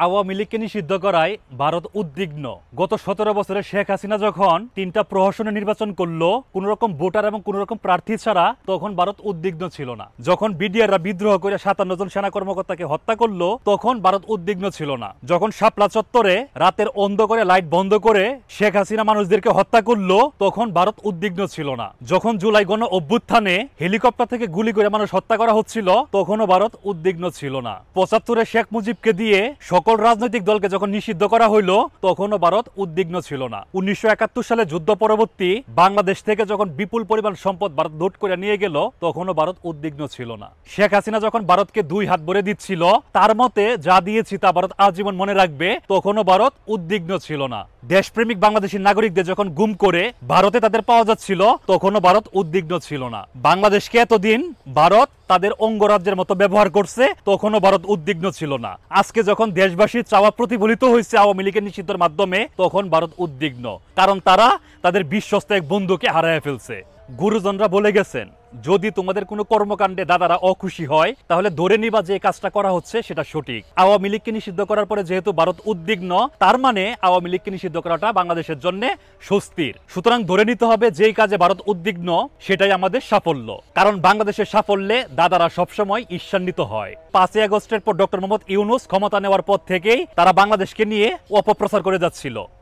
আওয়ামী লীগকে নিষিদ্ধ করায় ভারত উদ্বিগ্ন। গত 17 বছরে শেখ হাসিনা যখন 3টা প্রহসনে নির্বাচন করলো কোন রকম ভোটার এবং কোন রকম প্রার্থী ছাড়া, তখন ভারত উদ্বিগ্ন ছিল না। যখন বিডিআররা বিদ্রোহ করে 57 জন সেনা কর্মকর্তাকে হত্যা করলো, তখন ভারত উদ্বিগ্ন ছিল না। যখন শাপলা চত্বরে রাতের অন্ধকারে লাইট বন্ধ করে শেখ হাসিনা মানুষদেরকে হত্যা করলো, তখন ভারত উদ্বিগ্ন ছিল না। যখন জুলাই গণ অভ্যুত্থানে হেলিকপ্টার থেকে গুলি করে মানুষ হত্যা করা হচ্ছিল, তখনও ভারত উদ্বিগ্ন ছিল না। 75-এ শেখ মুজিবকে দিয়ে সকল রাজনৈতিক দলকে যখন নিষিদ্ধ করা হইলো, তখনও ভারত উদ্বিগ্ন ছিল না। 1971 সালে যুদ্ধ পরবর্তী বাংলাদেশ থেকে যখন বিপুল পরিমাণ সম্পদ ভারত লুট করে নিয়ে গেল, তখনও ভারত উদ্বিগ্ন ছিল না। শেখ হাসিনা যখন ভারতকে 2 হাত ভরে দিচ্ছিল, তার মতে যা দিয়েছি তা ভারত আজীবন মনে রাখবে, তখনও ভারত উদ্বিগ্ন ছিল না। দেশপ্রেমিক বাংলাদেশী নাগরিকদের যখন গুম করে ভারতে তাদের পাওয়া যাচ্ছিল, তখনও ভারত উদ্বিগ্ন ছিল না। বাংলাদেশকে এতদিন ভারত তাদের অঙ্গরাজ্যের মতো ব্যবহার করছে, তখনও ভারত উদ্বিগ্ন ছিল না। আজকে যখন দেশবাসীর চাওয়া প্রতিফলিত হয়েছে আওয়ামী লীগের নিষিদ্ধের মাধ্যমে, তখন ভারত উদ্বিগ্ন, কারণ তারা তাদের বিশ্বস্ত এক বন্ধুকে হারায় ফেলছে। গুরুজনরা বলে গেছেন, যদি তোমাদের কোনো কর্মকাণ্ডে দাদারা অখুশি হয়, তাহলে ধরে নিবা যে কাজটা করা হচ্ছে সেটা সঠিক। আওয়ামী লীগকে নিষিদ্ধ করার পরে যেহেতু ভারত উদ্বিগ্ন, তার মানে আওয়ামী লীগকে নিষিদ্ধ করাটা বাংলাদেশের জন্য স্বস্তির। সুতরাং ধরে নিতে হবে যেই কাজে ভারত উদ্বিগ্ন, সেটাই আমাদের সাফল্য। কারণ বাংলাদেশের সাফল্যে দাদারা সবসময় ঈর্ষান্বিত হয়। 5ই আগস্টের পর ডক্টর মোহাম্মদ ইউনূস ক্ষমতা নেওয়ার পর থেকেই তারা বাংলাদেশকে নিয়ে অপপ্রচার করে যাচ্ছিল।